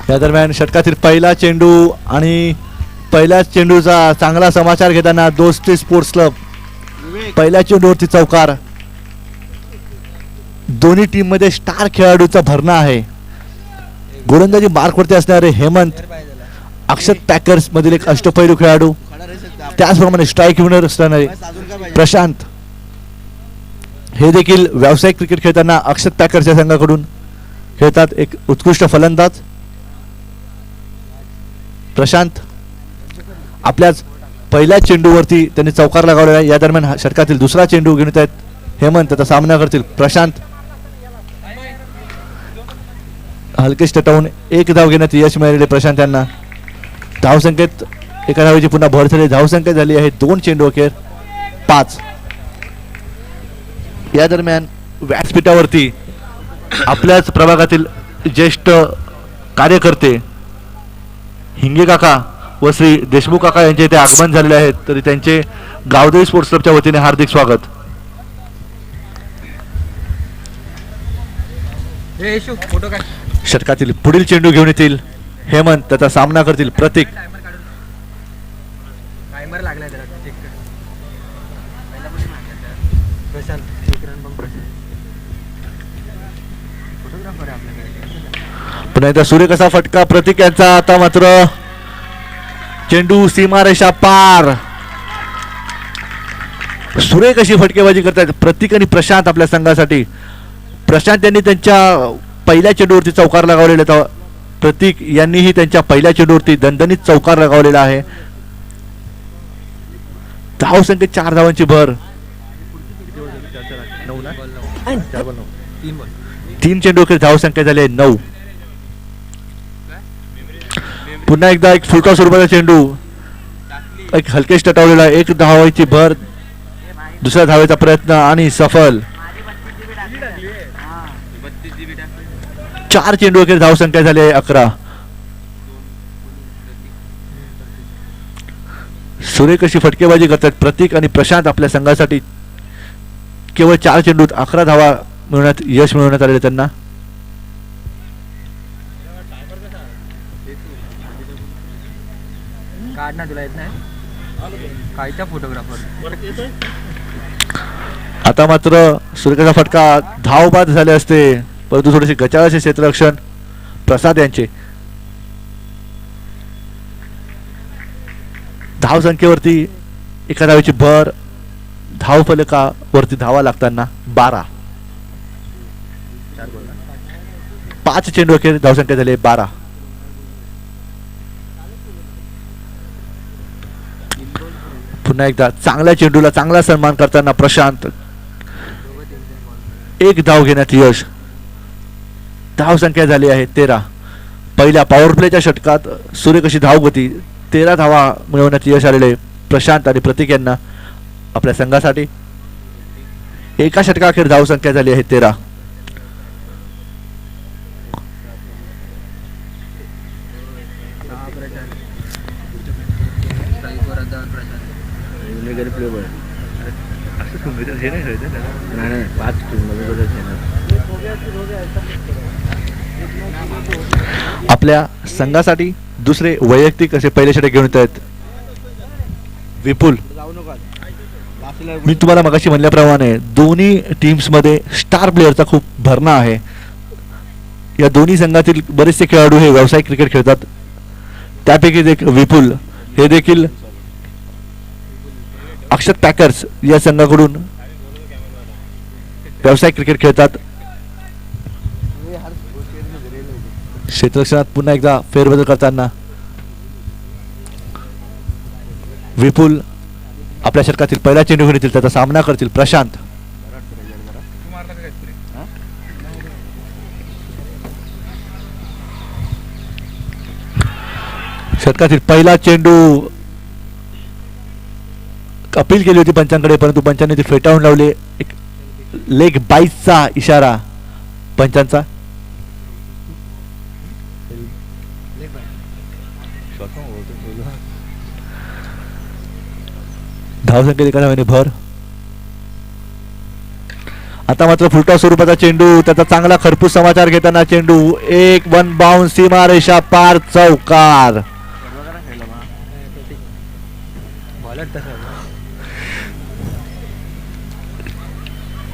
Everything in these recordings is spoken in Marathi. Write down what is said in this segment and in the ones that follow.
या दरम्यान षटकातील पहिला चेंडू आणि पहिल्याच चेंडूचा चांगला समाचार घेताना दोस्ती स्पोर्ट्स क्लब पहिल्या चेंडूवरती चौकार. दोन्ही टीम मध्ये स्टार खेळाडूचा भरणा आहे. गोलंदाजी मार्कवरती असणारे हेमंत अक्षत पॅकर्स मधील एक अष्टपैलू खेळाडू, त्याचप्रमाणे स्ट्राईक विनर असणारे प्रशांत हे देखील व्यावसायिक क्रिकेट खेळताना अक्षत पॅकर्सच्या संघाकडून खेळतात. एक उत्कृष्ट फलंदाज प्रशांत आपल्याच पहिल्या चेंडूवरती त्यांनी चौकार लगावलेला आहे. या दरम्यान षटकातील दुसरा चेंडू घेऊन येत आहेत हेमंत, त्याचा सामना करतील प्रशांत. हलके स्टटावून एक धाव घेण्यात यश मिळालेले प्रशांत यांना. धावसंख्येत एका धावेची पुन्हा भर झाली. धावसंख्या झाली आहे 2 चेंडू अखेर 5. या दरम्यान व्यासपीठावरती आपल्याच प्रभागातील ज्येष्ठ कार्यकर्ते हिंगे काका व श्री देशमुख काका यांचे इथे आगमन झालेले आहेत, तरी त्यांचे गावदेवी स्पोर्ट्स क्लबच्या वतीने हार्दिक स्वागत. षटकातील पुढील चेंडू घेऊन येतील हेमंत, त्याचा सामना करतील प्रतीक. पुन्हा एकदा सूर्य कसा फटका प्रतीक यांचा. आता मात्र चेंडू सीमारेषा पार. सूर्य कशी फटकेबाजी करतात प्रतीक आणि प्रशांत आपल्या संघासाठी. प्रशांत यांनी त्यांच्या पहिल्या चेंडूवरती चौकार लगावलेला, प्रतीक यांनीही त्यांच्या पहिल्या चेंडूवरती दणदणीत चौकार लगावलेला आहे. धावसंख्येत 4 धावांची भर. 3 चेंडू अखेर धावसंख्या झाली आहे 9. पुन्हा एकदा एक फुलका स्वरूपाचा चेंडू, एक हलकेच टटावलेला, 1 धावाची भर, दुसऱ्या धावेचा प्रयत्न आणि सफल. 4 चेंडू अखेर धावसंख्या झाली आहे 11. सूर्य कशी फटकेबाजी करतात प्रतीक आणि प्रशांत आपल्या संघासाठी. केवळ 4 चेंडूत 11 धावा मिळवण्यात यश मिळवण्यात आलेले त्यांना. आता मात्र सूर्यचा फटका धावबाद झाले असते, परंतु थोडेसे गचाळाचे क्षेत्ररक्षण प्रसाद यांचे. धाव संख्येवरती एका धावेची भर. धाव फलकावरती धावा लागताना 12. 5 चेंडू अखेर धावसंख्या झाली 12. पुन्हा एकदा चांगल्या चेंडूला चांगला सन्मान करताना प्रशांत. 1 धाव घेण्यात यश. धावसंख्या झाली आहे 13. पहिल्या पॉवर प्लेच्या षटकात सूर्य कशी धावगती 13 धावा मिळवण्यात यश आलेले प्रशांत आणि प्रतीक यांना आपल्या संघासाठी. एका षटकाअखेर धावसंख्या झाली आहे 13. आपल्या संघासाठी दुसरे वैयक्तिक असे पहिले षटक घेऊन येत आहेत विपुल. मी तुम्हाला मगाशी म्हणल्याप्रमाणे दोन्ही टीम्स मध्ये स्टार प्लेअरचा खूप भरणा आहे. या दोन्ही संघातील बरेचसे खेळाडू हे व्यावसायिक क्रिकेट खेळतात. त्यापैकी एक विपुल हे देखील अक्षत पॅकर्स या संघाकडून व्यावसायिक क्रिकेट खेळतात. क्षेत्ररक्षणात पुन्हा एकदा फेरबदल करताना विपुल आपल्या षटकातील पहिला चेंडू घेऊन येतील, त्याचा सामना करतील प्रशांत. षटकातील पहिला चेंडू अपील केली होती पंचांकडे, परंतु पंचांनी ती फेटाळून लावले. एक लेग बाईसचा इशारा पंचांचा. धावसंख्येत एका धावेने भर. आता मात्र फुलटॉ स्वरूपाचा चेंडू, त्याचा चांगला खरपूस समाचार घेताना चेंडू एक वन बाउन्स, सीमारेषा पार, चौकार.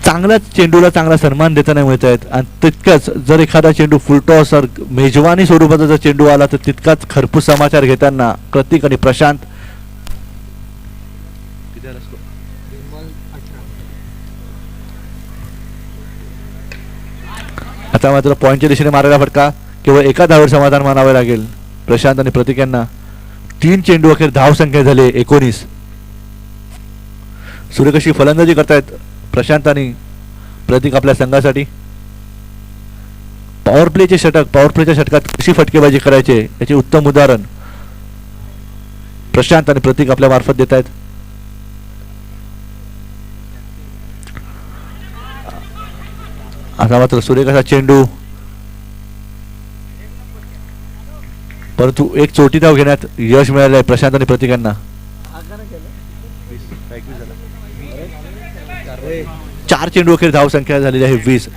चांगल्याच चेंडूला चांगला सन्मान देताना मिळत आहेत. आणि तितकंच जर एखादा चेंडू फुलटॉस मेजवानी स्वरूपाचा जर चेंडू आला तर तितकाच खरपूस समाचार घेताना प्रतीक आणि प्रशांत. आता मात्र पॉईंटच्या दिशेने मारायला फटका, केवळ एका धावेवर समाधान मानावे लागेल प्रशांत आणि प्रतीक यांना. 3 चेंडू अखेर धाव संख्या झाली 19. सूर्यकशी फलंदाजी करतायत प्रशांत आणि प्रतीक आपल्या संघासाठी. पॉवर प्लेचे षटक, पॉवर प्लेच्या षटकात कशी फटकेबाजी करायचे याचे उत्तम उदाहरण प्रशांत आणि प्रतीक आपल्या मार्फत देत आहेत. आता मात्र सूर्यकसा चेंडू, परंतु एक चोटी धाव घेण्यात यश मिळाले प्रशांत आणि प्रतीक यांना. 4 चेंडू अखेर धाव संख्या झालेली आहे 20.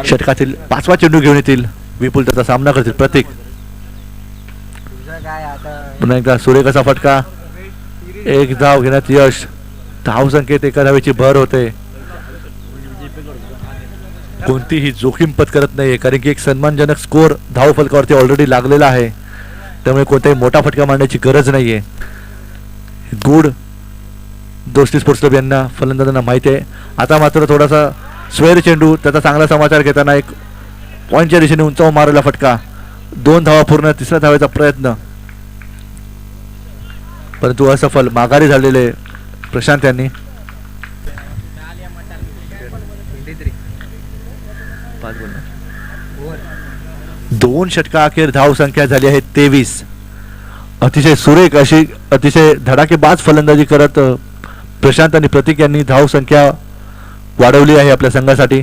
षटकातील 5वा चेंडू घेऊन येतील विपुल, त्याचा सामना करतील प्रतीक. पुन्हा एकदा सूर्यकसा फटका, एक धाव घेण्यात यश. धाव संख्येत एका धावेची भर होते. कोणतीही जोखीम पत्करत नाहीये, कारण की एक सन्मानजनक स्कोर धाव फलकावरती ऑलरेडी लागलेला आहे. त्यामुळे कोणताही मोठा फटका मारण्याची गरज नाहीये. गुड दोस्ती स्पोर्ट्स क्लब यांना, फलंदाजांना माहिती आहे. आता मात्र थोडासा स्वेर चेंडू, त्याचा चांगला समाचार घेताना एक पॉईंटच्या दिशेने उंचावून मारायला फटका. 2 धावा पूर्ण, 3ऱ्या धावेचा प्रयत्न, परंतु असफल. माघारी झालेले प्रशांत यांनी. दोन षटका अखेर धाव संख्या झाली आहे 23. अतिशय सुरेख अशी, अतिशय धडाकेबाज फलंदाजी करत प्रशांत आणि प्रतीक यांनी धाव संख्या वाढवली आहे आपल्या संघासाठी.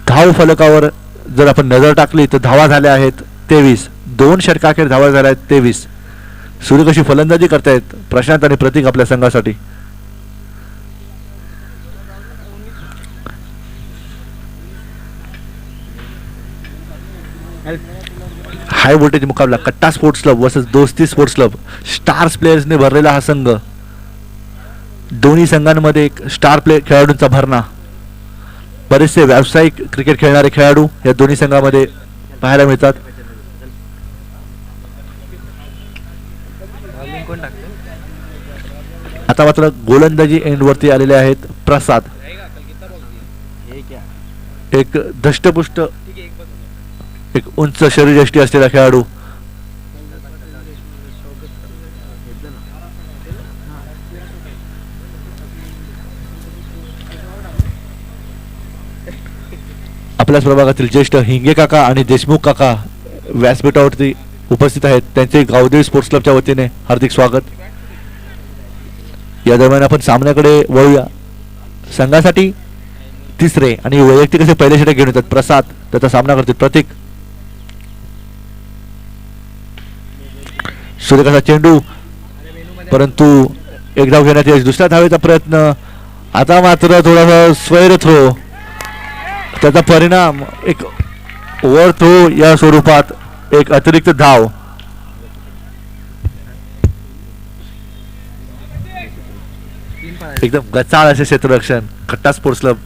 धाव फलकावर जर आपण नजर टाकली तर धावा झाल्या आहेत 23. 2 षटका अखेर धावा झाल्या आहेत 23. सूर्यकशी फलंदाजी करतायत प्रशांत आणि प्रतीक आपल्या संघासाठी. हाय व्होल्टेज मुकाबला, कट्टा स्पोर्ट्स क्लब वर्सेस दोस्ती स्पोर्ट्स क्लब. स्टार्स प्लेयर्सने भरलेला हा संघ. दोन्ही संघांमध्ये एक स्टार खेळाडूंचा भरणा. बरेचसे व्यावसायिक क्रिकेट खेळणारे खेळाडू या दोन्ही संघामध्ये पाहायला मिळतात. आता मात्र गोलंदाजी एंड वरती आलेले आहेत प्रसाद. एक धष्टपुष्ट, एक उंच शरीरयष्टी असलेला खेळाडू. आपल्याच प्रभागातील ज्येष्ठ हिंगे काका आणि देशमुख काका व्यासपीठावरती उपस्थित आहेत. त्यांचे गावदेवी स्पोर्ट्स क्लबच्या वतीने हार्दिक स्वागत. या दरम्यान आपण सामन्याकडे वळूया. संघासाठी 3रे आणि वैयक्तिक असे पहिले षटक घेऊन येतात प्रसाद, त्याचा सामना करतील प्रतीक. सूर्यकसा चेंडू, परंतु एक धाव घेण्यात यश. 2ऱ्या धावेचा प्रयत्न. आता मात्र थोडासा स्वैर थ्रो, त्याचा परिणाम एक ओव्हर थ्रो या स्वरूपात एक अतिरिक्त धाव. एकदम गचाळ असे क्षेत्ररक्षण कट्टा स्पोर्ट्स क्लब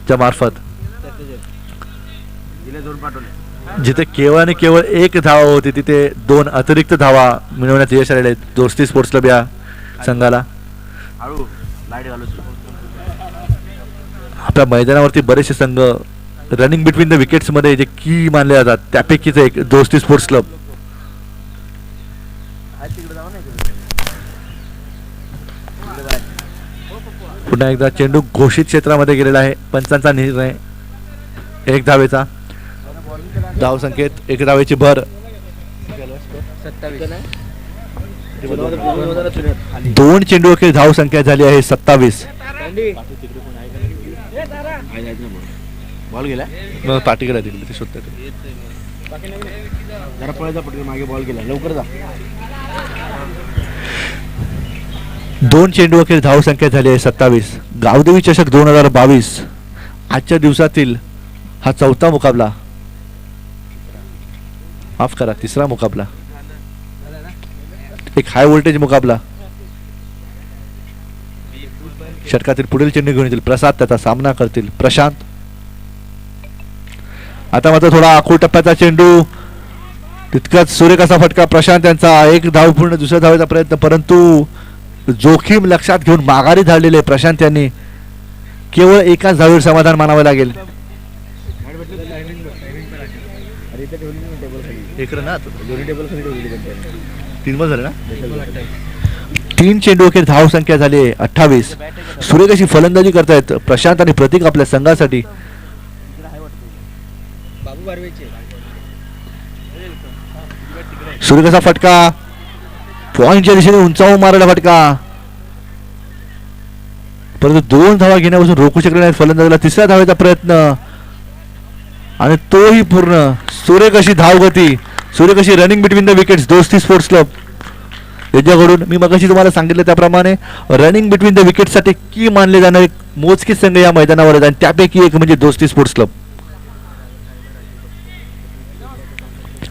च्या मार्फत. जिथे केवळ आणि केवळ 1 धावा होती तिथे 2 अतिरिक्त धावा मिळवण्यात यश आलेले आहेत दोस्ती स्पोर्ट्स क्लब या संघाला. आपल्या मैदानावरती बरेचसे संघ रनिंग बिटवीन द विकेट्स मध्ये जे की मानले जातात त्यापैकीच एक दोस्ती स्पोर्ट्स क्लब. पुन्हा एकदा चेंडू घोषित क्षेत्रामध्ये गेलेला आहे. पंचांचा निर्णय 1 धावेचा. धाव संख्येत 1 धावेची भर. 2 चेंडू अखेर धाव संख्या झाली आहे 27. बॉल गेला पाठी गेला तिकडे ते शोधतात. जरा पळायचा पटकन मागे बॉल गेला लवकर जा. 2 चेंडू अखेर धावसंख्या झाली आहे 27. गावदेवी चषक 2022 आजच्या दिवसातील हा चौथा मुकाबला, माफ करा तिसरा मुकाबला, एक हाय व्होल्टेज मुकाबला. षटकातील पुढील चेंडू घेऊन येतील प्रसाद, त्याचा सामना करतील प्रशांत. आता मात्र थोडा आखूड टप्प्याचा चेंडू, तितकाच सुरेख असा फटका. प्रशांत यांचा एक धाव पूर्ण, दुसऱ्या धावेचा प्रयत्न, परंतु जोखीम लक्षात घेऊन माघारी धावलेले प्रशांत यांनी केवळ एकाच धावेवर समाधान मानावे लागेल. तीन चेंडू अखेर धाव संख्या झाली 28. सुरेख अशी फलंदाजी करतायत प्रशांत आणि प्रतीक आपल्या संघासाठी. सुरेख असा फटका, पॉइंटच्या दिशेने उंचावून मारलेला फटका, परंतु 2 धावा घेण्यापासून रोखू शकले नाही फलंदाजाला. तिसऱ्या धावेचा प्रयत्न आणि तोही पूर्ण. सुरेख अशी धावगती, सुरेख अशी रनिंग बिटवीन द विकेट्स. दोस्ती स्पोर्ट्स क्लब यांच्याकडून मी मगाशी तुम्हाला सांगितलं त्याप्रमाणे रनिंग बिटवीन द विकेट साठी की मानले जाणारे मोजके संघ या मैदानावर आहेत आणि त्यापैकी एक म्हणजे दोस्ती स्पोर्ट्स क्लब.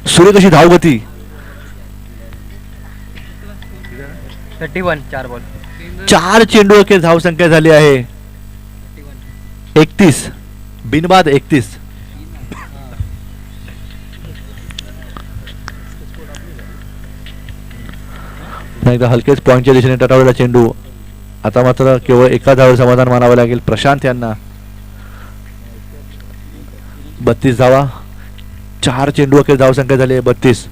सुरेख अशी धावगती, 31 4 बॉल, 4 चेंडू अखेर धाव संख्या झाली आहे 31, बिनबाद 31. एकदा हलकेच पॉइंटच्या दिशेने टटावलेला चेंडू. आता मात्र केवळ एका धावेवर समाधान मानावे लागेल प्रशांत यांना. 32 धावा, 4 चेंडू अखेर धाव संख्या झाली आहे 32.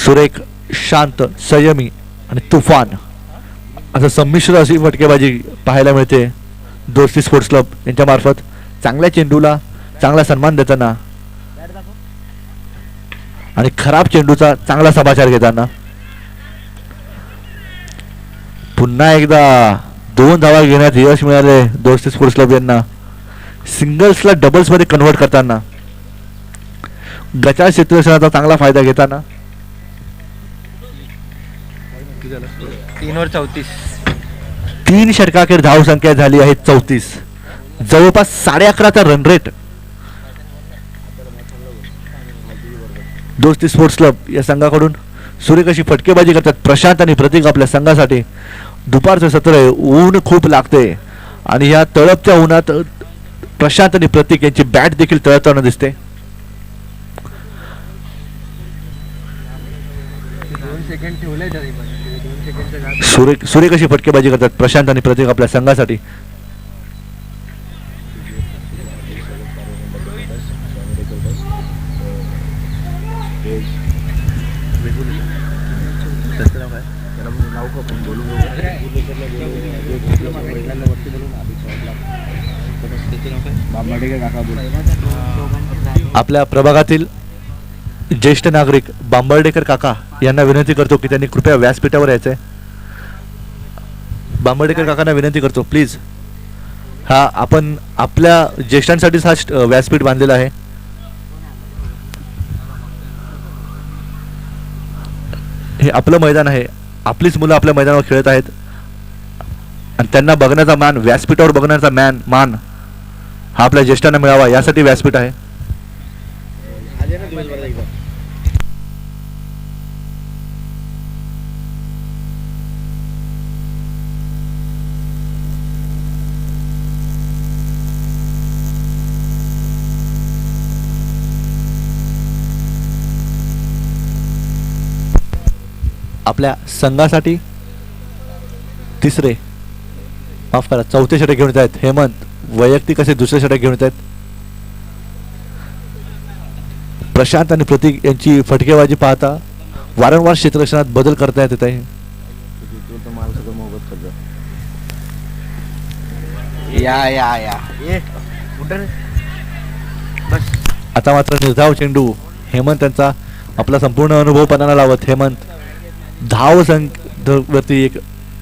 सुरेख, शांत, संयमी आणि तुफान असं संमिश्र अशी फटकेबाजी पाहायला मिळते दोस्ती स्पोर्ट्स क्लब यांच्या मार्फत. चांगल्या चेंडूला चांगला सन्मान देताना आणि खराब चेंडूचा चांगला समाचार घेताना. पुन्हा एकदा 2 धावा घेण्यात यश मिळाले दोस्ती स्पोर्ट्स क्लब यांना. सिंगल्सला डबल्स मध्ये कन्व्हर्ट करताना, गचाळ क्षेत्ररक्षणाचा चांगला फायदा घेताना. 3 वर 34. 3 षटकाखेर धाव संख्या झाली आहे 34. जवळपास 11.5चा रन रेट दोस्ती स्पोर्ट्स क्लब या संघाकडून. सुरेख अशी फटकेबाजी करतात प्रशांत आणि प्रतीक आपल्या संघासाठी. दुपारचं सत्र आहे, ऊन खूप लागते आणि या तळपत्या उन्हात प्रशांत आणि प्रतीक यांची बॅट देखील तळताना दिसते. 2 सेकंड ठेवले तरी पण 2 सेकंडचं सुरेख अशी फटकेबाजी करतात प्रशांत आणि प्रतीक आपल्या संघासाठी. आपल्या प्रभागातील ज्येष्ठ नागरिक बांबर्डेकर काका यांना विनंती करतो की त्यांनी कृपया व्यासपीठावर यायचंय. बांबर्डेकर काकांना विनंती करतो प्लीज. हा आपण आपल्या ज्येष्ठांसाठीच हा व्यासपीठ बांधलेला आहे. हे आपलं मैदान आहे, आपलीच मुलं आपल्या मैदानावर खेळत आहेत आणि त्यांना बघण्याचा मान, व्यासपीठावर बघण्याचा मान हा आपल्या ज्येष्ठांना मिळावा यासाठी व्यासपीठ आहे. आपल्या संघासाठी चौथे षटक घेऊन येत आहेत हेमंत. वैयक्तिक असे दुसरे षटक घेऊन येत आहेत. प्रशांत आणि प्रतीक यांची फटकेबाजी पाहता वारंवार क्षेत्ररक्षणात बदल करता येत आहे. आता मात्र निर्धाव चेंडू. हेमंत यांचा आपला संपूर्ण अनुभव पणाला लावत हेमंत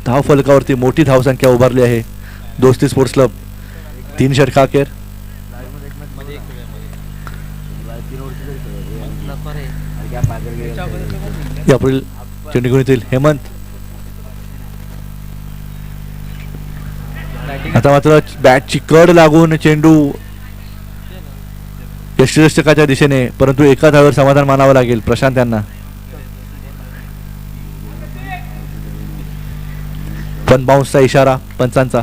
धाव फलकावरती मोठी धावसंख्या उभारली आहे दोस्ती स्पोर्ट्स क्लब. 3 षटका अखेर यापुढील चेंडू घेऊन येतील हेमंत. आता मात्र बॅटची कड लागून चेंडू यष्टीरक्षकाच्या दिशेने, परंतु एका धावेवर समाधान मानावं लागेल प्रशांत यांना. पण बाउन्सचा इशारा पंचांचा.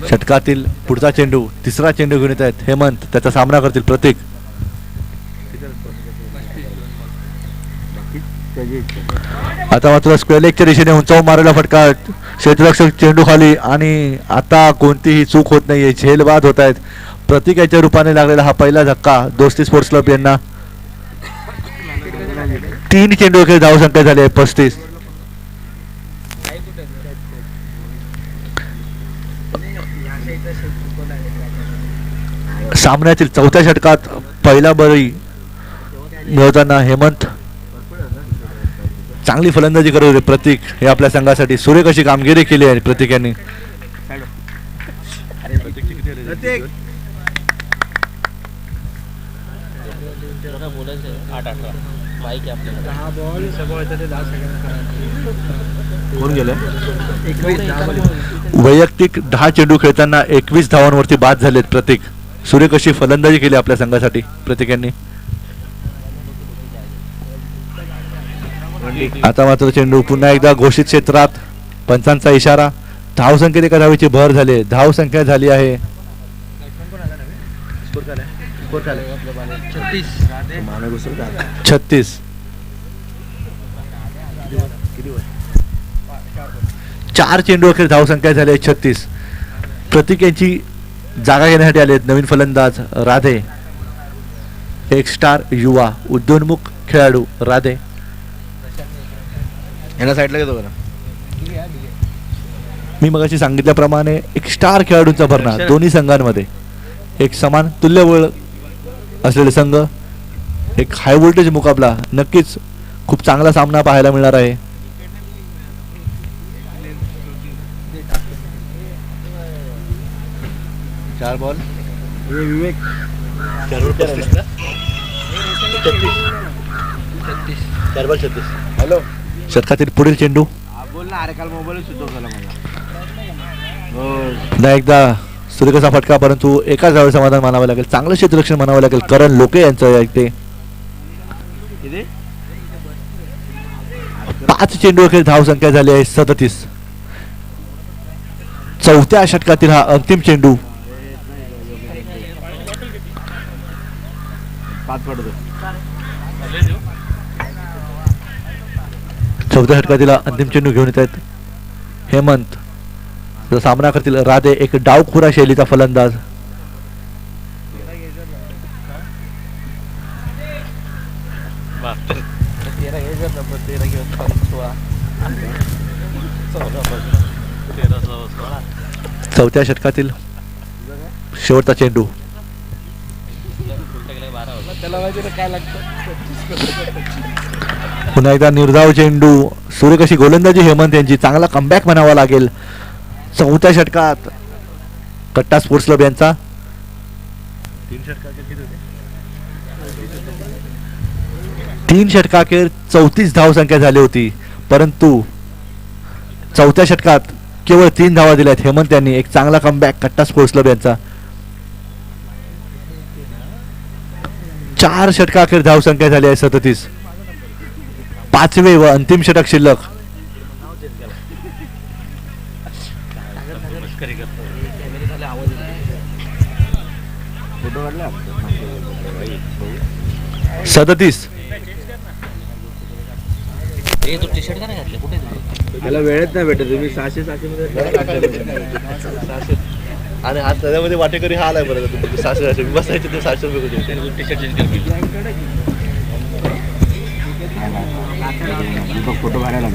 षटकातील पुढचा चेंडू, तिसरा चेंडू घेऊन येत आहेत हेमंत. त्याचा सामना करतील प्रतीक. आता मात्र स्क्वेअर लेगच्या दिशेने उंचावून मारलेला फटका, क्षेत्ररक्षक चेंडू खाली आणि आता कोणतीही चूक होत नाहीये. झेलबाद होत आहेत. प्रतीक याच्या रूपाने लागलेला हा पहिला धक्का दोस्ती स्पोर्ट्स क्लब यांना. 3 चेंडू अखेर धावसंख्या झाली आहे 35. सामन्यातील चौथ्या षटकात पहिला बळी मिळवताना हेमंत चांगली फलंदाजी करत होते. प्रतीक हे आपल्या संघासाठी सुरेख अशी कामगिरी केली आहे प्रतीक यांनी. कोण गेलं? वैयक्तिक 10 चेंडू खेळताना 21 धावांवरती बाद झालेत प्रतीक. सुरेख अशी फलंदाजी केली आपल्या संघासाठी प्रतीक यांनी. आता मात्र चेंडू पुन्हा एकदा घोषित क्षेत्रात. पंचांचा इशारा. धावसंख्येत एका धावेची भर झाली. धावसंख्या झाली आहे 36. 4 चेंडू अखेर धावसंख्या झाली आहे 36. प्रतीक यांची जागा घेण्यासाठी आले नवीन फलंदाज राधे. एक स्टार युवा उद्योन्मुख खेळाडू राधे. यांना साईडला घेतो का? मी मगाशी सांगितल्याप्रमाणे एक स्टार खेळाडूंचा भरणा दोन्ही संघांमध्ये. एक समान तुल्यबळ असलेले संघ, एक हाय व्होल्टेज मुकाबला. नक्कीच खूप चांगला सामना पाहायला मिळणार आहे. चार बॉल. विवेक हॅलो. षटकातील पुढील चेंडू. बोल ना. अरे काल मोबाईल सुद्धा झाला मला. पुन्हा एकदा सुरेखाचा फटका, परंतु एकाच धावेवर समाधान मानावं लागेल. चांगलं क्षेत्ररक्षण मानावं लागेल करण लोके यांचं इथे. 5 चेंडू अखेर धावसंख्या झाली आहे 37. चौथ्या षटकातील हा अंतिम चेंडू. 5 पडतो. चौथ्या षटकातील अंतिम चेंडू घेऊन येत आहेत हेमंत. सामना करतील राधे. एक डावखुरा शैलीचा फलंदाज. चौथ्या षटकातील शेवटचा चेंडू. पुन्हा एकदा निर्धाव चेंडू. सुरेख अशी गोलंदाजी हेमंत यांची. चांगला कमबॅक म्हणावा लागेल चौथ्या षटकात कट्टा स्पोर्ट्स क्लब यांचा. 3 षटकाखेर 34 धावसंख्या झाली होती, परंतु चौथ्या षटकात केवळ 3 धावा दिल्यात हेमंत यांनी. एक चांगला कमबॅक कट्टा स्पोर्ट्स क्लब यांचा. 4 षटकाखेर धावसंख्या झाली आहे 37. 5वे व अंतिम षटक शिल्लक. फोटो काढला 37. त्याला वेळेत नाही भेटत. तुम्ही 600 मध्ये आणि हा त्याच्यामध्ये वाटेकरी हा आलाय बरं. 600 बसायचे ते 600 फोटो काढायला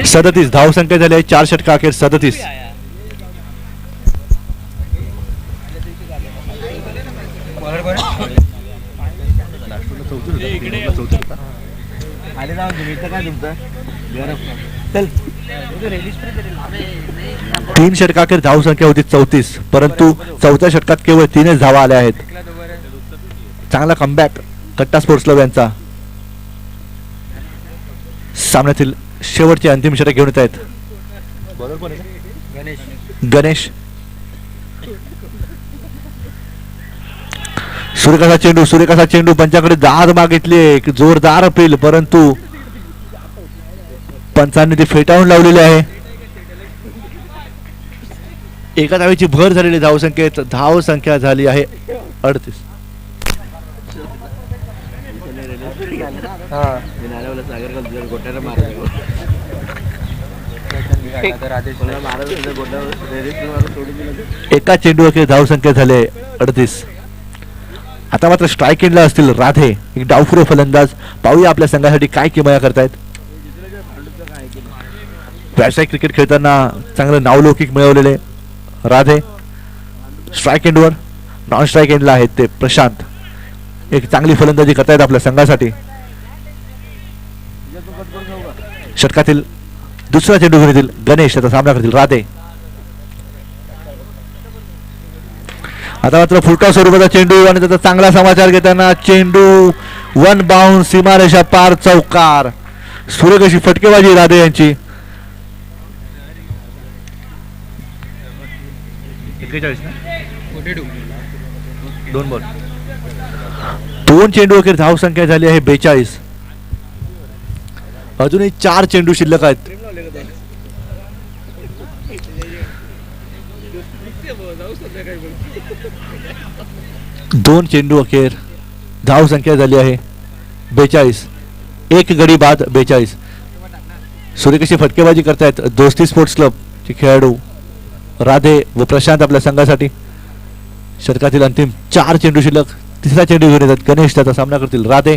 37 धावसंख्या झाली आहे 4 षटका अखेर 37. आले जाऊन तुम्ही इथं काय तुमचं चल तीन षटकाखेर धावसंख्या होती 34, परंतु चौथ्या षटकात केवळ 3च धावा आल्या आहेत. चांगला कमबॅक कट्टा स्पोर्ट्स क्लब यांचा. सामन्यातील शेवटचे अंतिम षटक घेऊन येत आहेत गणेश. सूर्यकाचा चेंडू पंचाकडे दाद मागितली, एक जोरदार अपील, परंतु पंचांनी ती फेटाळून लावलेली आहे. एका धावेची भर झालेली धावसंख्येत. धावसंख्या झाली आहे 38. गोट्याला मारायला एका चेंडू अखेर धावसंख्या झाले 38. आता मात्र स्ट्राईक एंडला असतील राधे, एक डावखुरे फलंदाज. पाहूया आपल्या संघासाठी काय किमया करतायत. व्यावसायिक क्रिकेट खेळताना चांगलं नावलौकिक मिळवलेले राधे. स्ट्राईक एंडवर, नॉन स्ट्राईक एंडला आहेत ते प्रशांत. एक चांगली फलंदाजी करतायत आपल्या संघासाठी. षटकातील दुसरा चेंडू घेऊन येतील गणेश, त्याचा सामना करतील राधे. आता मात्र फुलटॉस स्वरूपाचा चेंडू आणि त्याचा चांगला समाचार घेताना चेंडू वन बाउंड, सीमारेषा पार, चौकार. सुरेख अशी फटकेबाजी राधे यांची. 2 चेंडू अखेर धावसंख्या झाली आहे 42. अजूनही 4 चेंडू शिल्लक आहेत. दोन चेंडू अखेर धावसंख्या झाली आहे 42. एक गडी बाद 42. सूर्यकशी फटकेबाजी करतायत दोस्ती स्पोर्ट्स क्लब चे खेळाडू राधे व प्रशांत आपल्या संघासाठी. षटकातील अंतिम 4 चेंडू शिल्लक. तिसरा चेंडू घेऊन येतात गणेश, त्याचा सामना करतील राधे.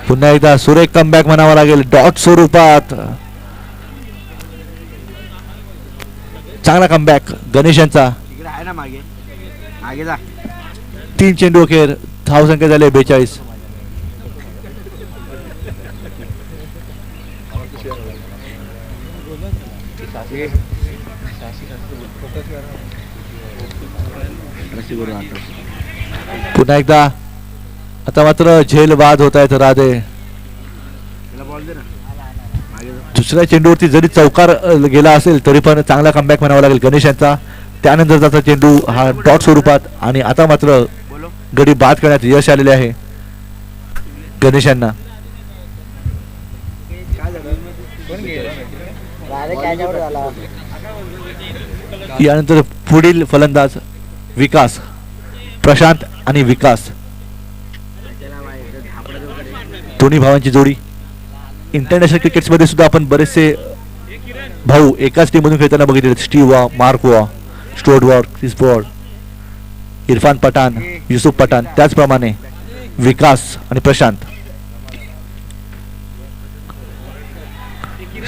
पुन्हा एकदा सुरेख कमबॅक म्हणावा लागेल डॉट स्वरूपात. चांगला कमबॅक गणेश यांचा. आहे ना मागे मागे जा. 3 चेंडू अखेर धावसंख्या झाली 42. पुन्हा एकदा आता मात्र झेल बाद होत आहेत राधे. दुसऱ्या चेंडूवरती जरी चौकार गेला असेल तरी पण चांगला कमबॅक म्हणावा लागेल गणेश यांचा. त्यानंतर त्याचा चेंडू हा डॉट स्वरूपात आणि आता मात्र गडी बाद करण्यात यश आलेले आहे गणेश यांना. यानंतर पुढील फलंदाज विकास, प्रशांत आणि विकास, दोन्ही भावांची जोडी. इंटरनॅशनल क्रिकेट्स मध्ये सुद्धा आपण बरेचसे भाऊ एकाच टीम मधून खेळताना बघितले. स्टीव वॉ, मार्क वॉ, स्टुअर्ट वॉ, क्रिस ब्रॉड, इरफान पठाण, युसुफ पठाण, त्याचप्रमाणे विकास आणि प्रशांत.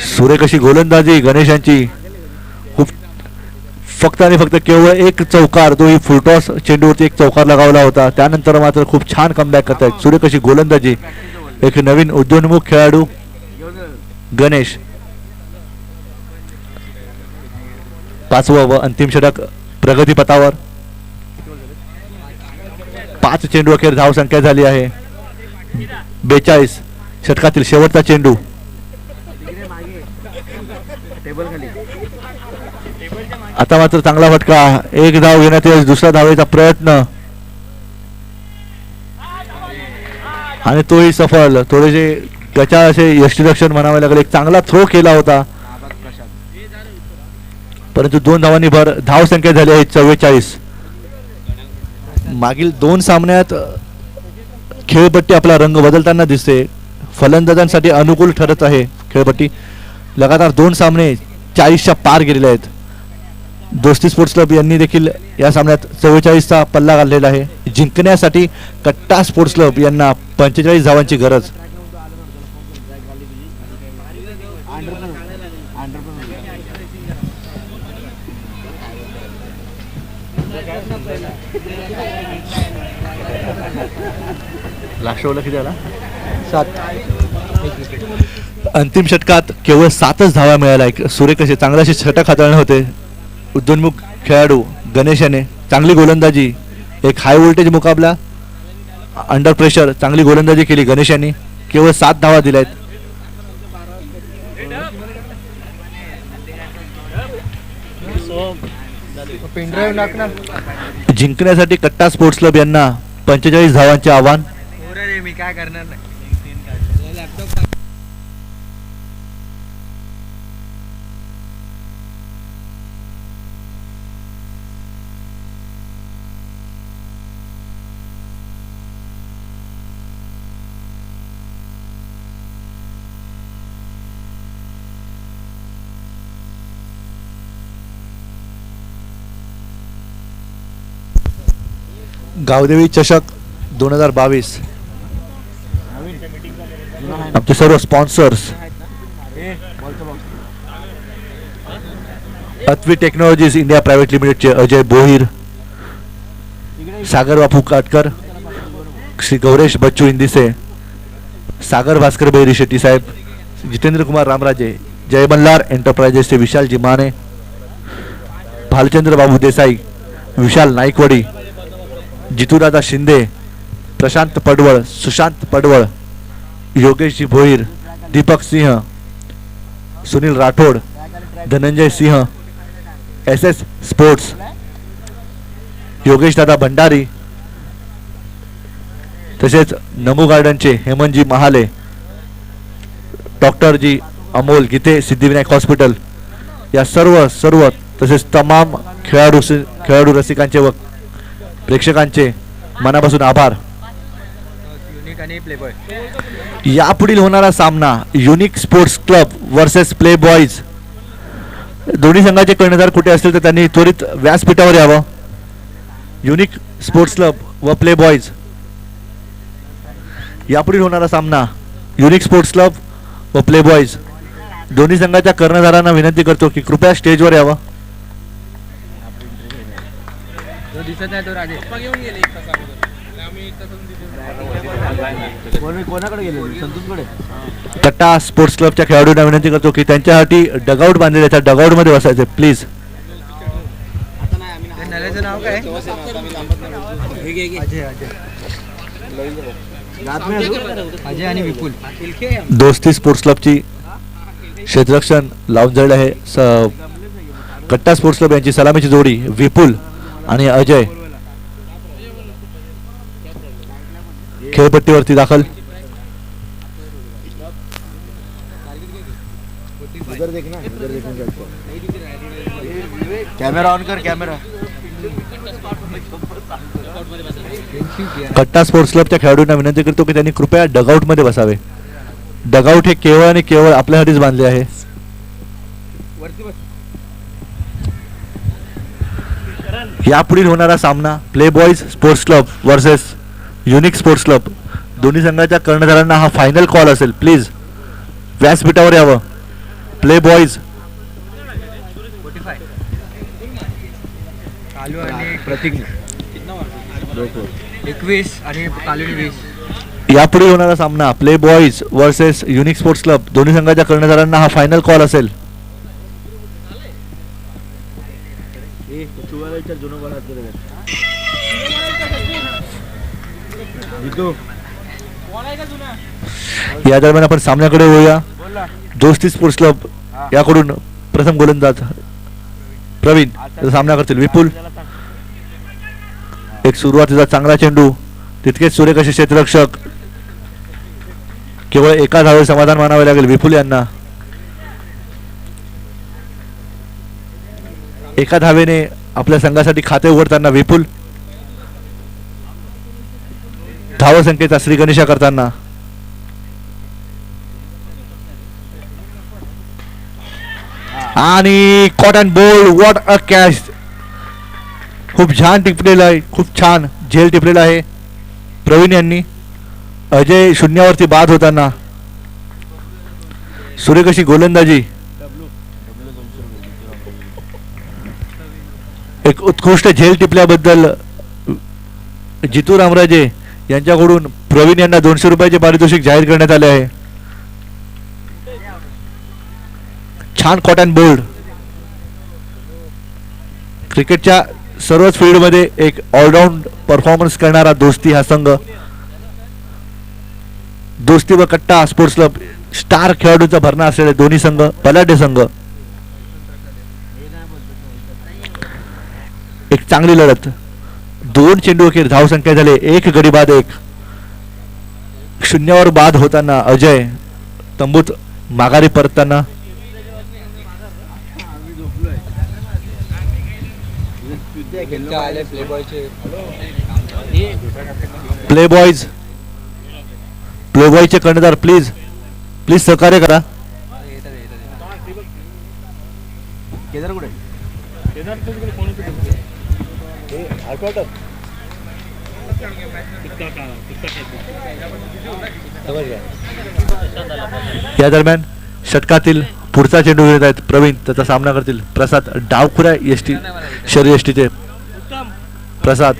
सुरेख अशी गोलंदाजी गणेश यांची. खूप फक्त आणि फक्त केवळ एक चौकार, तोही फुलटॉस चेंडूवरती एक चौकार लगावला होता. त्यानंतर मात्र खूप छान कमबॅक करतायत. सुरेख अशी गोलंदाजी. एक नवीन उद्योन्मुख खेळाडू गणेश. 5वं व अंतिम षटक प्रगतीपथावर. 5 चेंडू अखेर धावसंख्या झाली आहे 42. षटकातील शेवटचा चेंडू. आता मात्र चांगला फटका. एक धाव घेण्यात येईल. दुसरा धावेचा प्रयत्न आणि तोही सफल. थोडेसे त्याच्या असे यष्टीरक्षण म्हणावे लागेल. एक चांगला थ्रो केला होता परंतु 2 धावांनी भर. धावसंख्या झाली आहे 44. मागील 2 सामन्यात खेळपट्टी आपला रंग बदलताना दिसते. फलंदाजांसाठी अनुकूल ठरत आहे खेळपट्टी. लगातार 2 सामने 40च्या पार गेलेले आहेत. दोस्ती स्पोर्ट्स क्लब यांनी देखील या सामन्यात 44चा पल्ला घाललेला आहे. जिंकण्यासाठी कट्टा स्पोर्ट्स क्लब यांना 45 धावांची गरज. लास्ट ओव्हरला किती आला? 7. अंतिम षटकात केवळ 7च धावा मिळाल्या. सुरेख असे चांगले असे षटक हाताळणे होते. उद्योन्मुख खेळाडू गणेश याने चांगली गोलंदाजी, एक हाय व्होल्टेज मुकाबला, अंडर प्रेशर चांगली गोलंदाजी केली. गणेश यांनी केवळ 7 धावा दिल्यात. पेनड्राईव्ह टाक ना. जिंकण्यासाठी कट्टा स्पोर्ट्स क्लब यांना 45 धावांचे आव्हान. रे मी काय करणार नाही. गावदेवी चषक 2022 आमचे सर्व स्पॉन्सर्स अत्वी टेक्नॉलॉजीज इंडिया प्रायव्हेट लिमिटेडचे अजय बोहीर, सागर बापू काटकर, श्री गौरेश बच्चू इंदिसे, सागर भास्कर बेरी शेट्टी साहेब, जितेंद्र कुमार रामराजे, जय मल्हार एंटरप्राइजेसचे विशाल जिमाने, भालचंद्र बाबू देसाई, विशाल नाईकवाडी, जितूदादा शिंदे, प्रशांत पडवळ, सुशांत पडवळ, योगेशजी भोईर, दीपक सिंह, सुनील राठोड, धनंजय सिंह, SS स्पोर्ट्स, योगेश दादा भंडारी, तसेच नमो गार्डनचे हेमंतजी महाले, डॉक्टर जी अमोल गीते, सिद्धिविनायक हॉस्पिटल, या सर्व तसेच तमाम खेळाडू रसिकांचे व प्रेक्षकांचे मनापासून आभार. युनिक आणि प्लेबॉय. यापुढील होणारा सामना unique sports club versus play boys. दोन्ही संघाचे कर्णधार कुठे असतील तर त्यांनी त्वरित व्यासपीठावर यावं. युनिक स्पोर्ट्स क्लब व प्ले बॉईज यापुढील होणारा सामना युनिक स्पोर्ट्स क्लब व प्ले बॉईज. दोन्ही संघाच्या कर्णधारांना विनंती करतो की कृपया स्टेजवर यावं. तो दिसत नाही तो राजे. कोणाकडे गेले? संतोषकडे. कट्टा स्पोर्ट्स क्लबच्या खेळाडूंना विनंती करतो की त्यांच्यासाठी डगआउट बांधलेले त्या डगआउट मध्ये बसायचे प्लीज. नल्याचं नाव काय? अजय आणि विपुल. दोस्ती स्पोर्ट्स क्लबची क्षेत्ररक्षण लावून जळले आहे. कट्टा स्पोर्ट्स क्लब यांची सलामीची जोडी विपुल आणि अजय खेळपट्टीवरती दाखल. कॅमेरा ऑन कर. कॅमेरा. कट्टा स्पोर्ट्स क्लबच्या खेळाडूंना विनंती करतो की त्यांनी कृपया डगआउट मध्ये बसावे. डगआउट हे केवळ आणि केवळ आपल्यासाठीच बांधले आहे. यापुढील होणारा सामना play boys sports club versus unique sports club. दोन्ही संघाच्या कर्णधारांना हा फायनल कॉल असेल. प्लीज व्यासपीठावर यावं. प्ले बॉईज कालू आणि प्रतीक 21 आणि कालू 20. यापुढे होणारा सामना play boys versus unique sports club. दोन्ही संघाच्या कर्णधारांना हा फायनल कॉल असेल. या दरम्यान आपण सामन्याकडे वळूया. दोस्ती स्पोर्ट्स क्लब याकडून प्रथम गोलंदाज प्रवीण सामना करतील. विपुल एक सुरुवातीचा चांगला चेंडू, तितकेच सुरेख असे क्षेत्ररक्षक. केवळ एका धावेवर समाधान मानावे लागेल विपुल यांना. एका धावेने आपल्या संघासाठी खाते उघडताना विपुल. धावसंख्येचा श्री गणेशा करताना आणि कॉटन बोल. What a catch. खूप छान टिपलेला आहे. खूप छान झेल टिपलेला आहे प्रवीण यांनी. अजय शून्यावरती बाद होताना सुरेख अशी गोलंदाजी. एक उत्कृष्ट झेल टिपल्याबद्दल जितू रामराजे यांच्याकडून प्रवीण यांना 200 रुपयाचे पारितोषिक जाहीर करण्यात आले आहे. छान कॉट अँड बोल्ड क्रिकेटच्या सर्वच फील्डमध्ये एक ऑलराऊंड परफॉर्मन्स करणारा दोस्ती हा संघ, दोस्ती व कट्टा स्पोर्ट्स क्लब स्टार खेळाडूंचा भरणा असलेले दोन्ही संघ, बलाढ्य संघ. एक चांगली लढत, 2 चेंडू अखेर धावसंख्या झाले 1 गडी बाद 1. शून्यावर बाद होताना अजय तंबूत माघारी परतताना प्लेबॉयचे कर्णधार प्लीज सहकार्य करा. केदार कुठे या दरम्यान षटकातील पुढचा चेंडू घेत आहेत प्रवीण, त्याचा सामना करतील प्रसाद. डावखुऱ्या एसटी शरीर एसटीचे प्रसाद.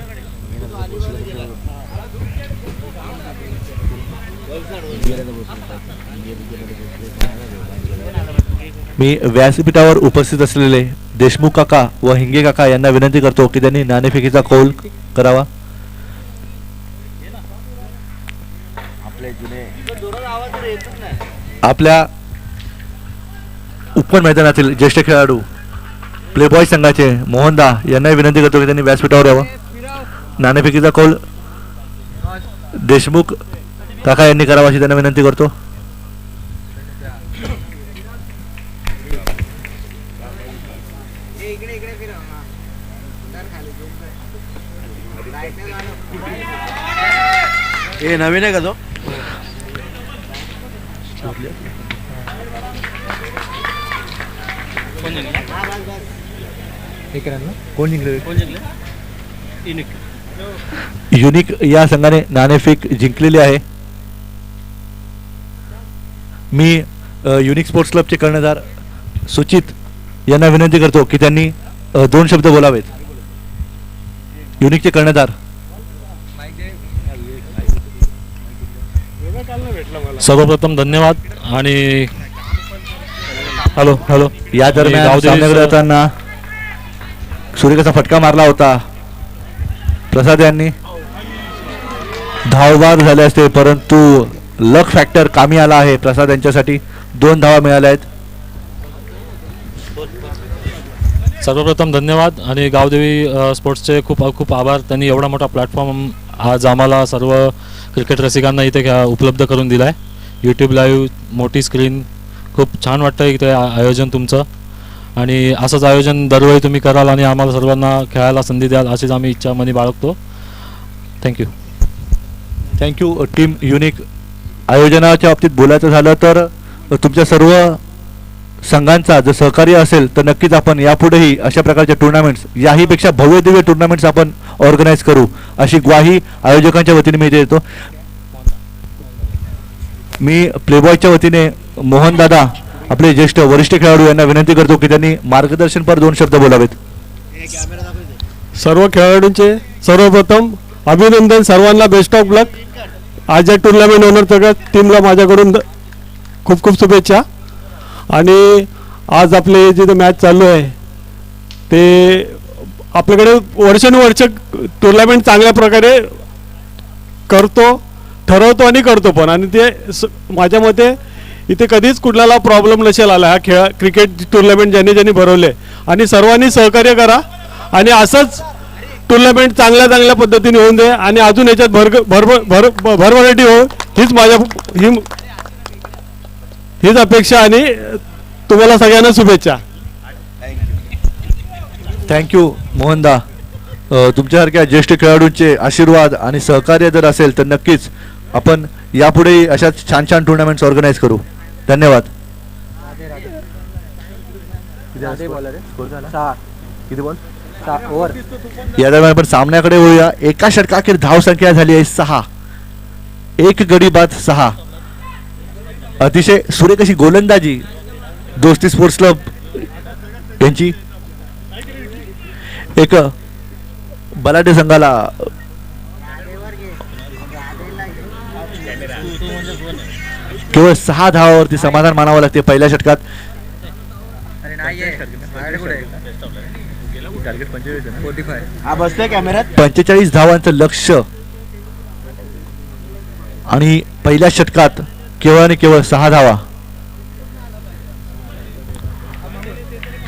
मी व्यासपीठावर उपस्थित असलेले देशमुख काका व हिंगे काका यांना विनंती करतो की त्यांनी नाणेफेकीचा कौल करावा. आपल्या उपवन मैदानातील ज्येष्ठ खेळाडू प्लेबॉय संघाचे मोहनदा यांना विनंती करतो की त्यांनी व्यासपीठावर यावं. नाणेफेकीचा कौल देशमुख काका यांनी करावा अशी त्यांना विनंती करतो. हे नवीन आहे का तो कोण जिंकले? युनिक या संघाने नाणेफेक जिंकलेली आहे. मी युनिक स्पोर्ट्स क्लबचे कर्णधार सुचित यांना विनंती करतो की त्यांनी 2 शब्द बोलावेत. युनिकचे कर्णधार. सर्वप्रथम धन्यवाद. आणि हॅलो हॅलो या दरम्यान सामन्याकडे जाताना सूर्यकाचा फटका मारला होता प्रसाद यांनी. धावबाद झाले असते परंतु लक फॅक्टर कामी आला आहे प्रसाद यांच्यासाठी. 2 धावा मिळाल्या आहेत. सर्वप्रथम धन्यवाद आणि गावदेवी स्पोर्ट्सचे खूप खूप आभार. त्यांनी एवढा मोठा प्लॅटफॉर्म आज आम्हाला सर्व क्रिकेट रसिकांना इथे उपलब्ध करून दिला आहे. यूट्यूब लाईव्ह, मोठी स्क्रीन, खूप छान वाटतं इथे आयोजन तुमचं. आणि असंच आयोजन दरवेळी तुम्ही कराल आणि आम्हाला सर्वांना खेळायला संधी द्याल अशीच आम्ही इच्छा मनी बाळगतो. थँक्यू. Thank you team unique. आयोजनाच्या बाबतीत बोलायचं झालं तर तुमच्या सर्व संघांचा जर सहकार्य असेल तर नक्कीच आपण यापुढेही अशा प्रकारच्या टुर्नामेंट्स, याहीपेक्षा भव्य दिव्य टुर्नामेंट्स आपण ऑर्गनाईज करू अशी ग्वाही आयोजकांच्या वतीने मी देतो. मी प्लेबॉयच्या वतीने मोहन दादा आपले ज्येष्ठ वरिष्ठ खेळाडू यांना विनंती करतो की त्यांनी मार्गदर्शनपर 2 शब्द बोलावेत. सर्व खेळाडूंचे सर्वप्रथम अभिनंदन. सर्वांना बेस्ट ऑफ लक. आज या टुर्नामेंट ओनर सगळ्या टीमला माझ्याकडून खूप खूप शुभेच्छा. आणि आज आपले जे मॅच चालू आहे ते आपल्याकडे वर्षानुवर्ष टुर्नामेंट चांगल्या प्रकारे ठरवतो आणि करतो पण. आणि ते माझ्या मते इथे कधीच कुठल्याला प्रॉब्लेम नसेल आला हा क्रिकेट टुर्नामेंट ज्यांनी भरवले. आणि सर्वांनी सहकार्य करा आणि असंच टुर्नामेंट चांगल्या पद्धतीने होऊन दे आणि अजून याच्यात भरभराटी हो हीच अपेक्षा आणि तुम्हाला सगळ्यांना शुभेच्छा. थँक्यू मोहनदा. तुमच्यासारख्या ज्येष्ठ खेळाडूंचे आशीर्वाद आणि सहकार्य जर असेल तर नक्कीच आपण यापुढेही अशाच छान छान टुर्नामेंट्स ऑर्गनाईज करू. धन्यवाद. किती बॉल? या दरम्यान आपण सामन्याकडे वळूया. एका षटकाखेर धावसंख्या झाली आहे 6. 1 गडी बाद 6. अतिशय सुरेख अशी गोलंदाजी दोस्ती स्पोर्ट्स क्लब यांची. एक बलाढ्य संघाला केवळ 6 धावावरती समाधान मानावं लागते पहिल्या षटकात. टार्गेट 45 आहे ना? 45. हा बसतोय कॅमेऱ्यात. 45 धावांचं लक्ष्य आणि पहिल्या षटकात केवळ आणि केवळ 6 धावा.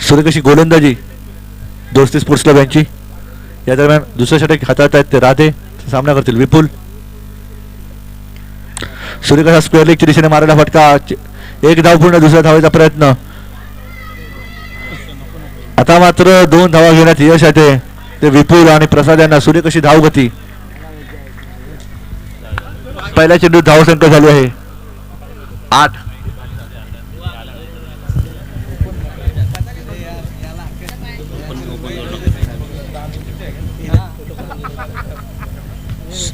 सूर्यकशी गोलंदाजी दोस्ती स्पोर्ट्स क्लब यांची. या दरम्यान दुसरं षटक हाताळत आहेत ते राधे. सामना करतील विपुल. सूर्यकशा स्क्वेअर लेगच्या दिशेने मारायला फटका. एक धाव पूर्ण. दुसऱ्या धावेचा प्रयत्न. आता मात्र 2 धावा घेण्यात यश आहे ते विपुल आणि प्रसाद यांना. सूर्यकशी धावगती. पहिल्या चेंडूत धावसंख्या झाली आहे 8.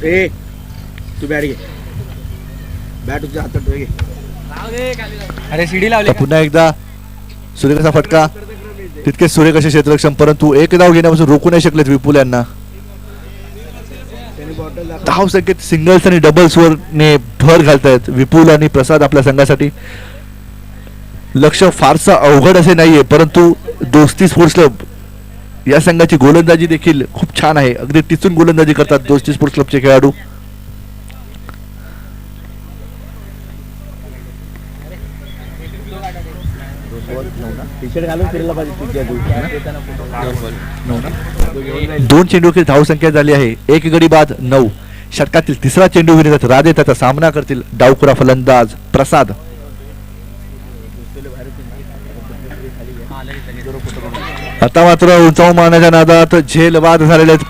ए तू बॅट घे. बॅट तुझ्या हातात ठेव, घे. अरे शिडी लावली तर पुन्हा एकदा सूर्यकशा फटका. तितकेच सूर्यकशी क्षेत्ररक्षण, परंतु एक धाव घेण्यापासून रोखू नाही शकलेत विपुल यांना. धाव संख्येत सिंगल्स आणि डबल्स वर ने भर घालतायत विपुल आणि प्रसाद आपल्या संघासाठी. लक्ष फारसं अवघड असे नाहीये, परंतु दोस्ती स्पोर्ट्स क्लब या संघाची गोलंदाजी देखील खूप छान आहे. अगदी टिचून गोलंदाजी करतात दोस्ती स्पोर्ट्स क्लबचे खेळाडू. दोन चेंडू खेळ धाव संख्या झाली आहे. एक गडी बाद 9. षटकातील तिसरा चेंडू घेण्यात राधे त्याचा सामना करतील डावखुरा फलंदाज प्रसाद. आता मात्र उंचावून मारण्याच्या नादात झेल बाद झालेले आहेत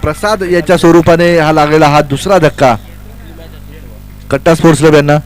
प्रसाद याच्या स्वरूपाने हा लागलेला हा दुसरा धक्का कट्टा स्पोर्ट्स क्लब यांना.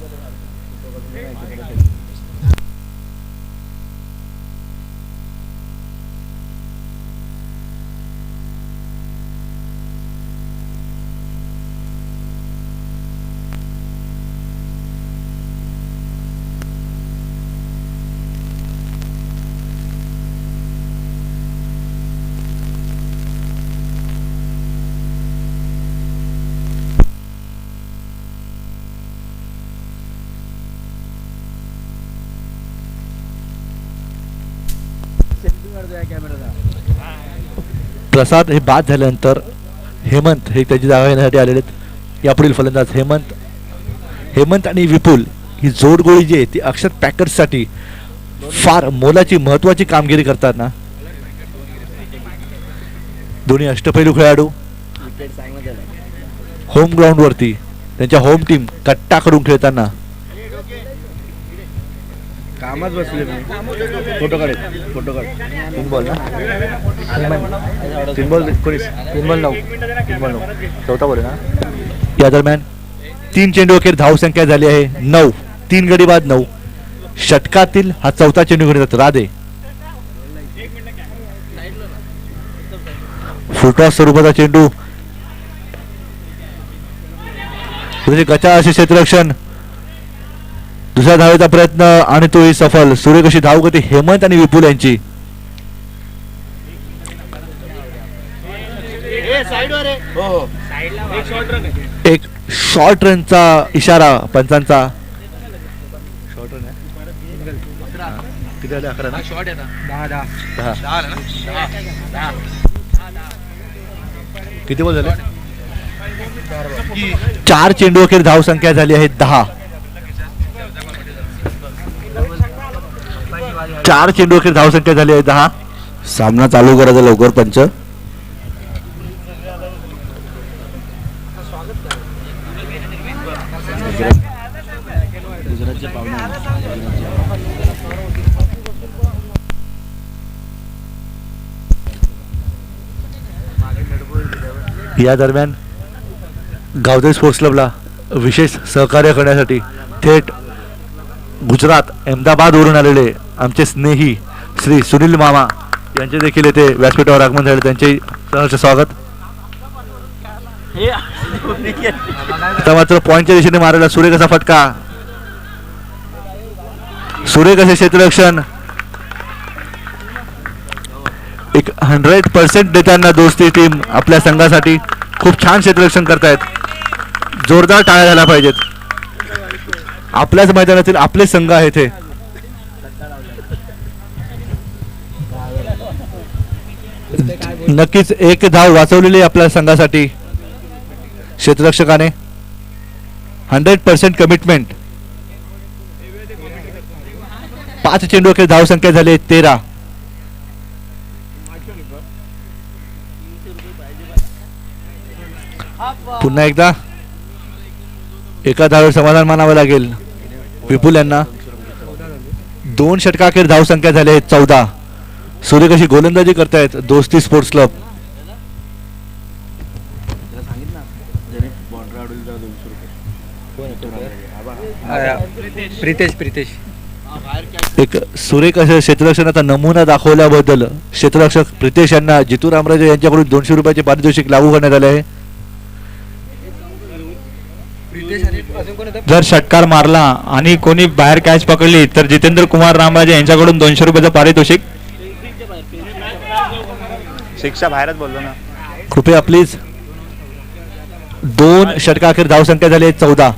प्रसाद हे बाद झाल्यानंतर हेमंत हे त्याची जागा घेण्यासाठी आलेले आहेत. यापुढील फलंदाज हेमंत आणि विपुल ही जोडगोळी जी आहे ती अक्षर पॅकर्ससाठी फार मोलाची महत्वाची कामगिरी करतात ना. दोन्ही अष्टपैलू खेळाडू होम ग्राउंड वरती त्यांच्या होम टीम कट्टाकडून खेळताना. कामच बसले मी. फोटो काढ. तीन बॉल ना. 3 बॉल 9. चौथा बॉल आहे ना. या दरम्यान 3 चेंडू अखेर धाव संख्या झाली आहे 9. 3 गडी बाद 9. षटकातील हा चौथा चेंडू घेण्यात राधे. फुलटॉस स्वरूपाचा चेंडू. गचा असे क्षेत्ररक्षण. दुसऱ्या धावेचा प्रयत्न आणि तोही सफल. सूर्यकशी धावगती हेमंत आणि विपुल यांची. एक शॉर्ट रनचा इशारा पंचांचा. शॉर्ट रन किती आले? 11 ना. 10. किती बॉल झाले? 4 चेंडू अखेर धाव संख्या झाली आहे 10. 4 चेंडू अखेर धाव संख्या झाली आहे 10. सामना चालू करायचा लवकर पंच. या दरम्यान गावदेवी स्पोर्ट्स क्लबला विशेष सहकार्य करण्यासाठी थेट गुजरात अहमदाबादवरून आलेले आमचे स्नेही श्री सुनील मामा यांचे देखील येथे व्यासपीठावर आगमन झाले. त्यांचे सहर्ष स्वागत. आता मात्र पॉइंटच्या दिशेने मारायला सूर्यकशा फटका. सूर्यकशा क्षेत्ररक्षण. एक 100% देताना दोस्ती टीम आपल्या संघासाठी खूप छान क्षेत्ररक्षण करतायत. जोरदार टाळ्या झाल्या पाहिजेत. आपल्याच मैदानातील आपले संघ आहेत हे. नक्कीच एक धाव वाचवलेली आहे आपल्या संघासाठी क्षेत्ररक्षकाने. 100% कमिटमेंट. 5 चेंडू अखेर धाव संख्या झाली 13. पुन्हा एकदा एका धावेवर समाधान मानावं लागेल विपुल यांना. 2 षटकाखेर धाव संख्या झाली आहे 14. सूर्य कशी गोलंदाजी करतायत दोस्ती स्पोर्ट्स क्लब. त्याला सांगितलं ना ज्याने बॉन्ड्रा अडवली त्याला 200 रुपये. प्रितेश एक सुरेख असे क्षेत्ररक्षणाचा नमुना दाखवल्याबद्दल क्षेत्ररक्षक प्रितेश यांना जितू रामराजे यांच्याकडून 200 रुपयाचे पारितोषिक लागू करण्यात आले आहे. जर षटकार मारला आणि कोणी बाहेर कॅच पकडली तर जितेंद्र कुमार रामराजे यांच्याकडून 200 रुपयाचं पारितोषिक. शिक्षा बाहेरच बोललो ना. कृपया प्लीज. 2 षटकाखेर धाव संख्या झाली आहे 14.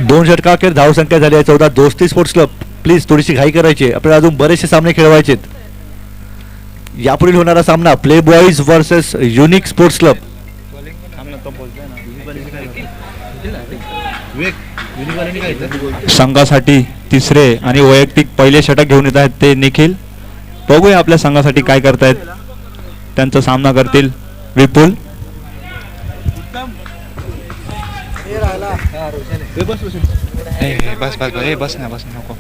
2 षटकाखेर धाव संख्या झाली आहे 14. दोस्ती स्पोर्ट्स क्लब प्लीज थोडीशी घाई करायची आहे. आपल्याला अजून बरेचसे सामने खेळवायचे आहेत. यापुढील होणारा सामना play boys versus unique sports club. संघासाठी तिसरे आणि वैयक्तिक पहिले षटक घेऊन येत आहेत ते निखिल. बघूया आपल्या संघासाठी काय करतायत. त्यांचा सामना करतील विपुल. बस नको.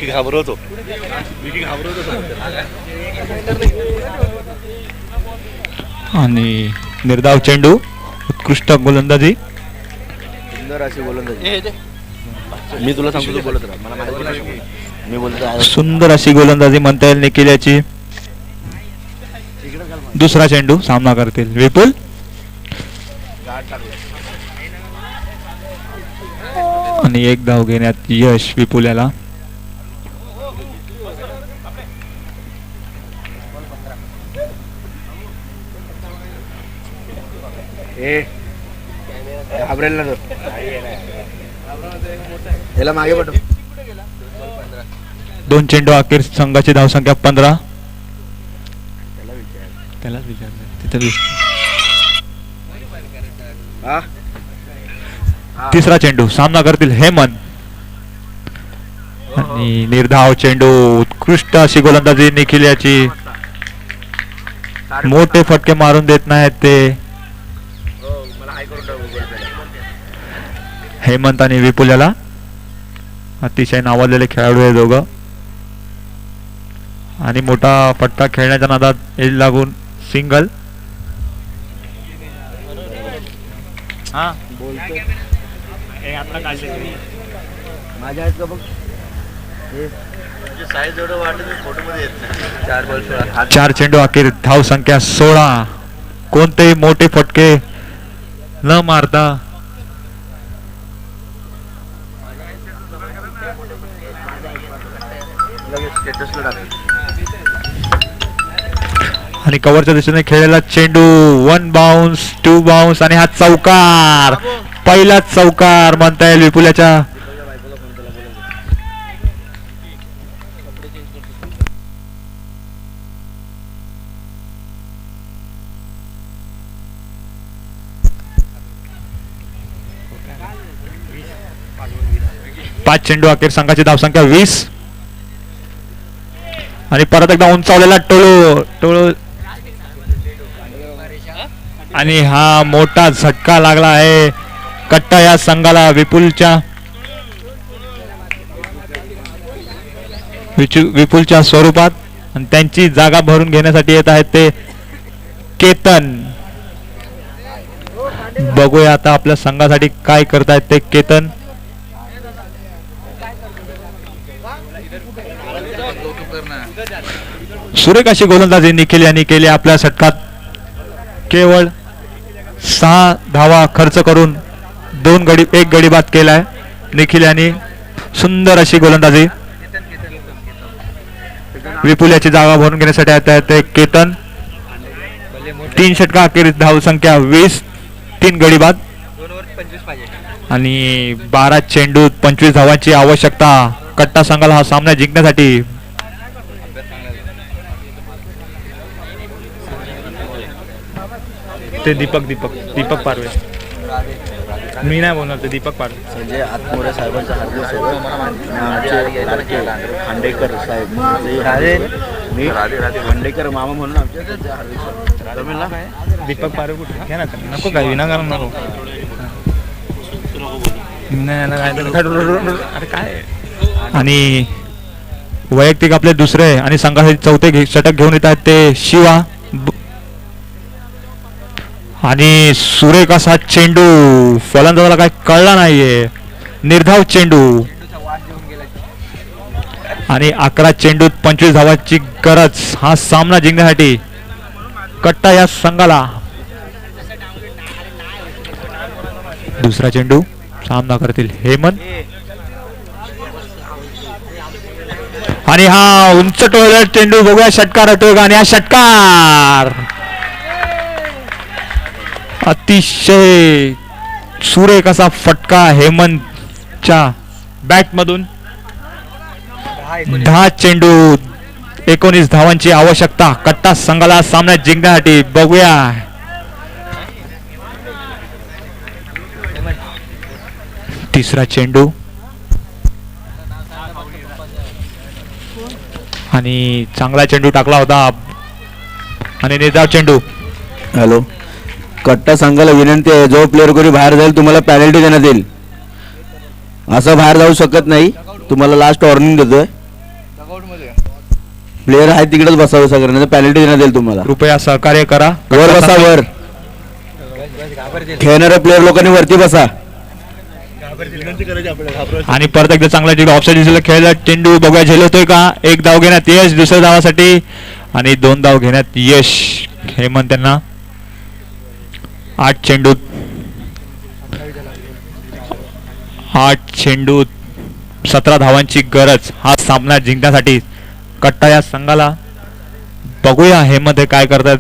घाबरवतो. आणि निर्धाव चेंडू. उत्कृष्ट गोलंदाजी. सुंदर अशी गोलंदाजी. मी तुला सांगतो तू बोलत राहा. मला माहिती नाही. मी बोलतो सुंदर अशी गोलंदाजी म्हणता येईल निखिल याची. दुसरा चेंडू सामना करतील विपुल. आणि एक धाव घेण्यात यश विपुल याला. घाबरेल ना तो. याला मागे पाठव. 2 चेंडू अखेर संघाची धावसंख्या 15. त्यालाच विचारलं. तिसरा चेंडू सामना करतील हेमंत. आणि निर्धाव चेंडू. उत्कृष्ट अशी गोलंदाजी निखिल याची. मोठे फटके मारून देत नाहीत ते हेमंत आणि विपुल याला. अतिशय नावाजलेले खेळाडू आहे दोघं. आणि मोठा फटका खेळण्याच्या नादात एज लागून सिंगल. माझ्या आहेत का बघ. साईज एवढं वाटत फोटो मध्ये येत नाही. 4 बॉल 16. 4 चेंडू अखेर धाव संख्या 16. कोणतेही मोठे फटके न मारता आणि कव्हरच्या दिशेने खेळलेला चेंडू. 1 बाउन्स 2 बाउन्स आणि हा चौकार. पहिलाच चौकार म्हणता येईल विपुल्याच्या. पाच चेंडू अखेर संघाची धावसंख्या 20. आणि परत एकदा उंचावलेला टोळू. आणि हा मोठा झटका लागला आहे कट्टा या संघाला विपुलच्या स्वरूपात. आणि त्यांची जागा भरून घेण्यासाठी येत आहेत ते केतन. बघूया आता आपल्या संघासाठी काय करतायत ते केतन. सुरेख अशी गोलंदाजी निखिल यांनी केली. आपल्या षटकात केवळ 6 धावा खर्च करून 1 गडी बाद केलाय निखिल यांनी. सुंदर अशी गोलंदाजी. विपुल याची जागा भरून घेण्यासाठी आता येते केतन. 3 षटका अखेरीस धावसंख्या 20, 3 गडी बाद आणि 12 चेंडूत 25 धावांची आवश्यकता कट्टा संघाला हा सामना जिंकण्यासाठी. ते दीपक पारवे, मी नाही बोलणार, ते दीपक पारवे. संजय आत्मोरे साहेबांचा हार्दिक स्वागत. आमचे लाडके खांडेकर साहेब मी खांडेकर मामा म्हणून आमच्या त्यांचे हार्दिक स्वागत. जमेल ना? दीपक पारवे कुठे घ्या ना, नको काय विनाकारण नको. अरे काय. आणि वैयक्तिक आपले दुसरे आणि संघासाठी चौथे षटक घेऊन येत आहेत ते शिवा आणि सुरेख असा चेंडू फलंदाजाला काय कळला नाहीये. निर्धाव चेंडू आणि 11 चेंडूत 25 धावांची गरज हा सामना जिंकण्यासाठी कट्टा या संघाला. दुसरा चेंडू सामना करतील हेमंत आणि हा उंच टोळलेला चेंडू बघूया षटकार होतोय का. आणि हा षटकार अतिशय सुरेख असा फटका हेमंतच्या बॅट मधून. 10 चेंडू 19 धावांची आवश्यकता कट्टा संघाला सामना जिंकण्यासाठी. बघूया तिसरा चेंडू आणि चांगला चेंडू टाकला होता आणि निर्धाव चेंडू. हॅलो, कट्टा संघाला विनंती आहे, जो प्लेअर कोणी बाहेर जाईल तुम्हाला पॅनल्टी देण्यात येईल. असं बाहेर जाऊ शकत नाही, तुम्हाला लास्ट वॉर्निंग देतोय. प्लेअर आहे तिकडेच बसावं सगळं, नाही पॅनल्टी देण्यात येईल तुम्हाला. कृपया सहकार्य करा. वर बसा, वर खेळणाऱ्या प्लेअर लोकांनी वरती बसा. आणि परत एकदा चांगला चेंडू ऑफसाईड दिशेला खेळला चेंडू बघूया झेलतोय का. 1 धाव घेण्यात यश दुसऱ्या धावासाठी आणि 2 धाव घेण्यात यश हेमंत त्यांना. 8 चेंडूत 17 धावांची गरज हा सामना जिंकण्यासाठी कट्टा या संघाला. बघूया हेमंत हे काय करतात.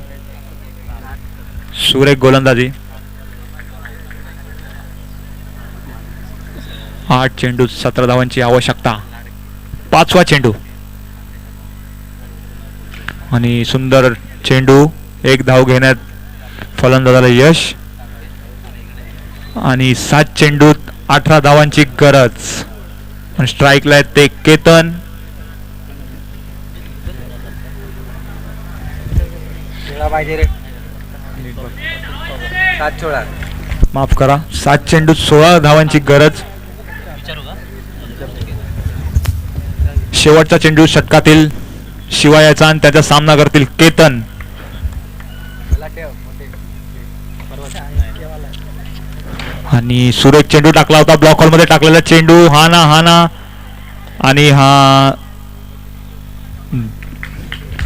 सुरेख गोलंदाजी. 8 चेंडूत 17 धावांची आवश्यकता. 5वा चेंडू आणि सुंदर चेंडू 1 धाव घेण्यात फलंदाजाला यश आणि 7 चेंडूत 18 धावांची गरज. आणि स्ट्राईकला आहे ते केतन. माफ करा, 7 चेंडूत 16 धावांची गरज. शेवटचा चेंडू षटकातील शिवायाचा आणि त्याचा सामना करतील केतन. आणि सुरेख चेंडू टाकला होता ब्लॉक हॉल मध्ये टाकलेला चेंडू. हा ना आणि हा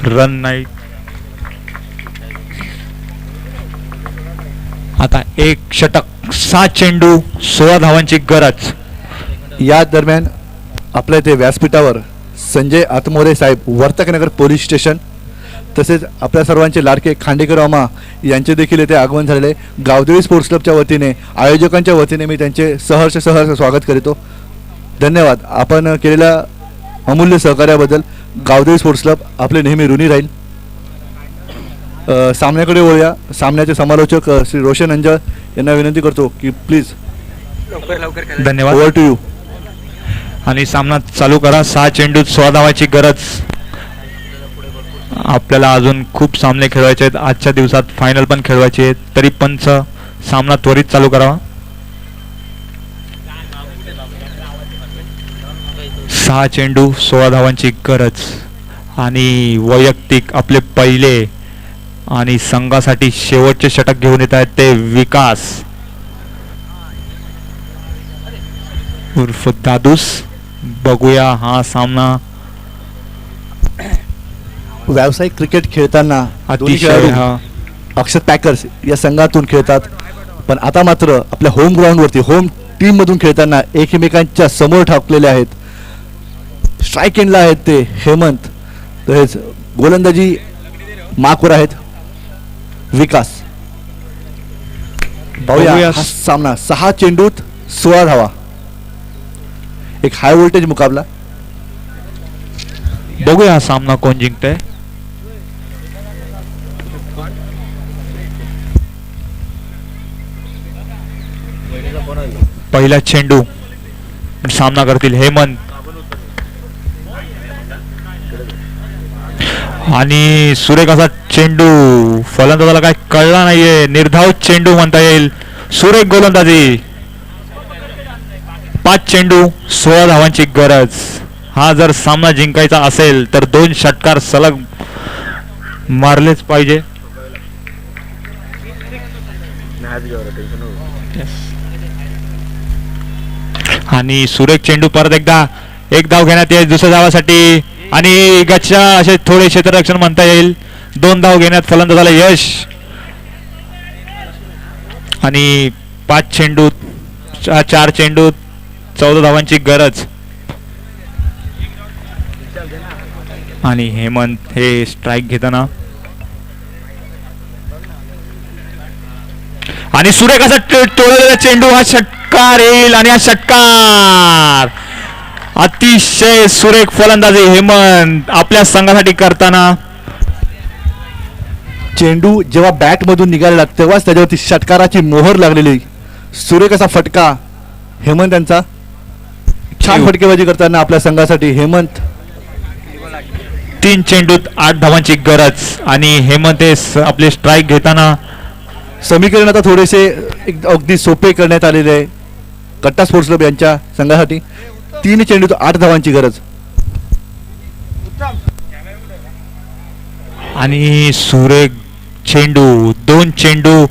रन नाही. आता 1 षटक 7 चेंडू 16 धावांची गरज. या दरम्यान आपल्या इथे व्यासपीठावर संजय आत्मोरे साहेब वर्तकनगर पोलीस स्टेशन तसेच आपल्या सर्वांचे लाडके खांडेकर मामा यांचे देखील येथे आगमन झालेले. गावदेवी स्पोर्ट्स क्लबच्या वतीने आयोजकांच्या वतीने मी त्यांचे सहर्ष स्वागत करीतो. धन्यवाद. आपण केलेल्या अमूल्य सहकार्याबद्दल गावदेवी स्पोर्ट्स क्लब आपले नेहमी ऋणी राहील. सामन्याकडे वळूया. सामन्याचे समालोचक श्री रोशन अंजळ यांना विनंती करतो की प्लीज धन्यवाद. Over to you. आणि सामना चालू करा. 6 चेंडूत 16 धावांची गरज. आपल्याला अजून खूप सामने खेळवायचे आहेत. आजच्या दिवसात फायनल पण खेळवायचे आहेत. तरी पंच सामना त्वरित चालू करावा. 6 चेंडू 16 धावांची गरज आणि वैयक्तिक आपले पहिले आणि संघासाठी शेवटचे षटक घेऊन येत आहेत ते विकास उर्फ दादूस. बघूया हा सामना. व्यावसायिक क्रिकेट खेळताना दोन्ही अतिशय खेळाडू अक्षर पॅकर्स या संघातून खेळतात, पण आता मात्र आपल्या होम ग्राउंडवरती होम टीम मधून खेळताना एकमेकांच्या समोर ठाकलेले आहेत. स्ट्राईक एंडला आहेत ते हेमंत, तसेच गोलंदाजी माकवर आहेत विकास. पाहूया बघूया. हा सामना 6 चेंडूत 16 धावा. एक हाय व्होल्टेज मुकाबला. बघूया हा सामना कोण जिंकतंय. पहिला चेंडू सामना करतील हेमंत आणि सुरेख असा चेंडू. फलंदाजाला काय कळला नाहीये. निर्धाव चेंडू म्हणता येईल. सुरेख गोलंदाजी. 5 चेंडू 16 धावांची गरज. हा जर सामना जिंकायचा असेल तर 2 षटकार सलग मारलेच पाहिजे. आणि सुरेख चेंडू परत एकदा एक धाव घेण्यात येईल दुसऱ्या धावासाठी आणि गच्चा असे थोडे क्षेत्ररक्षण म्हणता येईल. 2 धाव घेण्यात फलंदाजाला यश. आणि 5 चेंडू 4 चेंडू 14 धावांची गरज. आणि हेमंत हे स्ट्राईक घेताना आणि सुरेख असा टोळलेला चेंडू. हा षटकार येईल आणि हा षटकार अतिशय सुरेख फलंदाजी हेमंत आपल्या संघासाठी करताना. चेंडू जेव्हा बॅट मधून निघालेला तेव्हाच त्याच्यावरती षटकाराची मोहर लागलेली. सुरेख असा फटका हेमंत यांचा. छान फटकेबाजी करताना आपल्या संघासाठी हेमंत. 3 चेंडूत 8 धावांची गरज आणि हेमंत हे आपले स्ट्राईक घेताना. समीकरण आता थोडेसे अगदी सोपे करण्यात आलेले आहे कट्टा स्पोर्ट्स क्लब यांच्या संघासाठी. 3 चेंडूत 8 धावांची गरज. आणि सुरेख चेंडू 2 चेंडू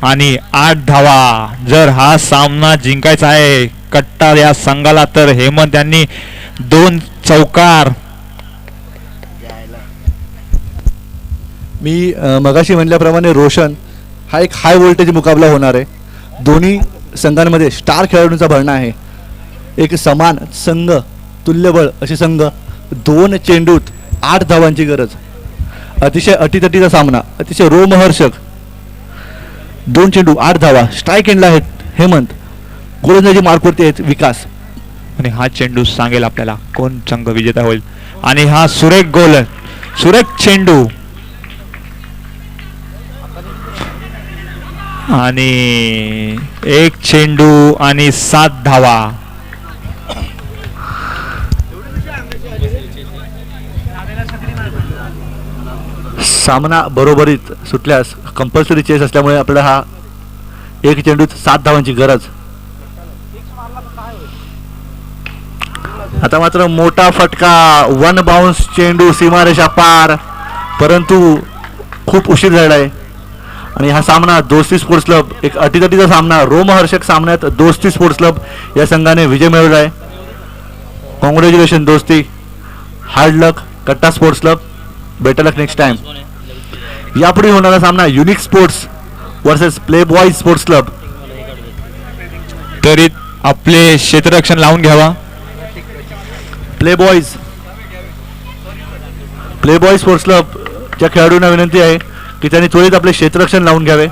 आणि 8 धावा. जर हा सामना जिंकायचा आहे कट्टा या संघाला तर हेमंत यांनी 2 चौकार. मी मगाशी म्हणल्याप्रमाणे रोशन हा एक हाय व्होल्टेज मुकाबला होणार आहे. दोन्ही संघांमध्ये स्टार खेळाडूंचा भरणा आहे. एक समान संघ तुल्यबळ असे संघ. 2 चेंडूत 8 धावांची गरज. अतिशय अटीतटीचा सामना. अतिशय रोमहर्षक. 2 चेंडू 8 धावा. स्ट्राईक एंडला आहेत हेमंत. गोलंदाजी मार्कवरती आहेत विकास. आणि हा चेंडू सांगेल आपल्याला कोण संघ विजेता होईल. आणि हा सुरेख चेंडू आणि 1 चेंडू आणि 7 धावा. सामना बरोबरीत सुटल्यास कंपल्सरी चेस असल्यामुळे आपल्याला हा 1 चेंडूत 7 धावांची गरज. आता मात्र मोठा फटका. 1 बाउन्स चेंडू सीमारेषा पार. परंतु खूप उशीर झाला आहे आणि हा सामना दोस्ती स्पोर्ट्स क्लब एक अटीतटीचा सामना. रोमहर्षक सामन्यात दोस्ती स्पोर्ट्स क्लब या संघाने विजय मिळवला आहे. कॉंग्रॅच्युलेशन दोस्ती. हार्ड लक कट्टा स्पोर्ट्स क्लब. बेटर लक नेक्स्ट टाइम. यापुढे होणारा सामना unique sports versus play boys sports club. तरी आपले क्षेत्ररक्षण लावून घ्यावा. प्ले बॉयज स्पोर्ट्स क्लब च्या खेळाडूंना विनंती आहे की त्यांनी त्वरित आपले क्षेत्ररक्षण लावून घ्यावे.